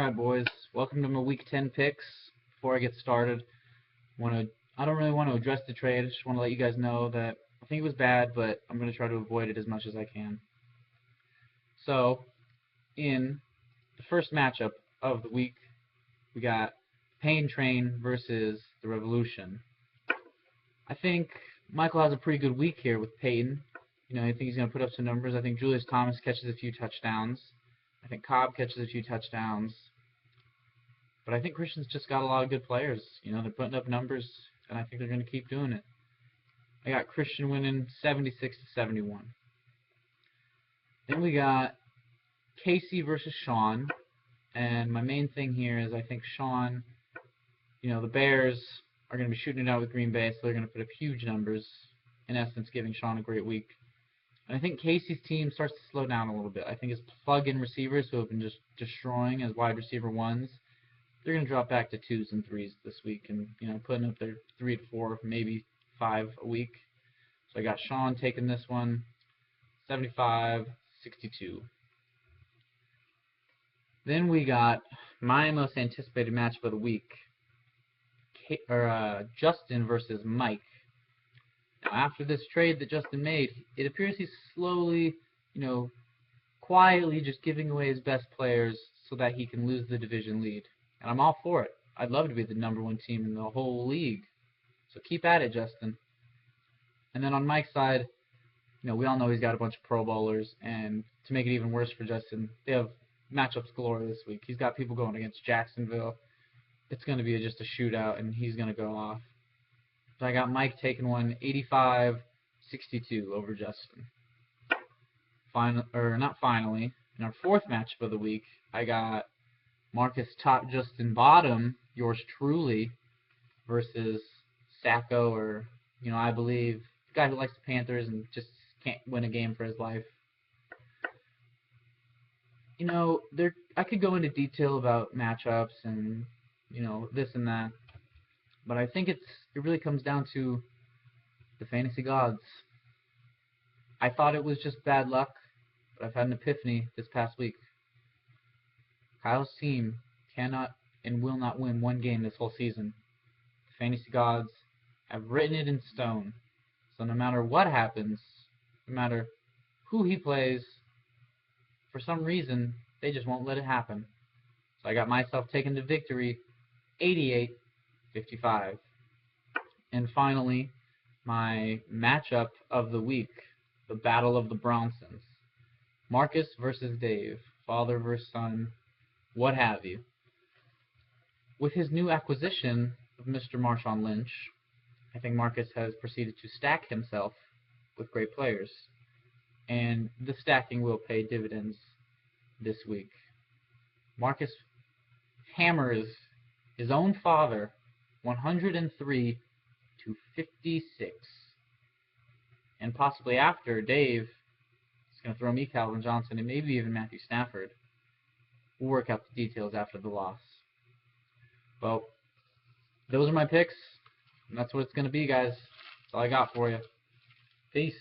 Alright, boys. Welcome to my Week 10 picks. Before I get started, I don't really want to address the trade. I just want to let you guys know that I think it was bad, but I'm going to try to avoid it as much as I can. So, in the first matchup of the week, we got Pain Train versus the Revolution. I think Michael has a pretty good week here with Peyton. I think he's going to put up some numbers. I think Julius Thomas catches a few touchdowns. I think Cobb catches a few touchdowns. But I think Christian's just got a lot of good players. They're putting up numbers, and I think they're going to keep doing it. I got Christian winning 76-71. Then we got Casey versus Sean. And my main thing here is I think Sean, the Bears are going to be shooting it out with Green Bay, so they're going to put up huge numbers, in essence giving Sean a great week. And I think Casey's team starts to slow down a little bit. I think his plug-in receivers, who have been just destroying as wide receiver ones, they're going to drop back to 2s and 3s this week and, putting up their 3 to 4, maybe 5 a week. So I got Sean taking this one, 75-62. Then we got my most anticipated matchup of the week, Justin versus Mike. Now, after this trade that Justin made, it appears he's slowly, quietly just giving away his best players so that he can lose the division lead. And I'm all for it. I'd love to be the #1 team in the whole league. So keep at it, Justin. And then on Mike's side, we all know he's got a bunch of Pro Bowlers, and to make it even worse for Justin, they have matchups galore this week. He's got people going against Jacksonville. It's going to be just a shootout, and he's going to go off. So I got Mike taking one 85-62 over Justin. Not finally, in our fourth matchup of the week, I got Marcus top Justin bottom, yours truly, versus Sacco, or I believe the guy who likes the Panthers and just can't win a game for his life. I could go into detail about matchups and this and that, but I think it really comes down to the fantasy gods. I thought it was just bad luck, but I've had an epiphany this past week. Kyle's team cannot and will not win one game this whole season. The fantasy gods have written it in stone. So no matter what happens, no matter who he plays, for some reason, they just won't let it happen. So I got myself taken to victory, 88-55. And finally, my matchup of the week, the Battle of the Bronsons. Marcus versus Dave, father versus son, what have you. With his new acquisition of Mr. Marshawn Lynch, I think Marcus has proceeded to stack himself with great players. And the stacking will pay dividends this week. Marcus hammers his own father 103-56. And possibly after, Dave is going to throw me Calvin Johnson and maybe even Matthew Stafford. We'll work out the details after the loss. Well, those are my picks, and that's what it's going to be, guys. That's all I got for you. Peace.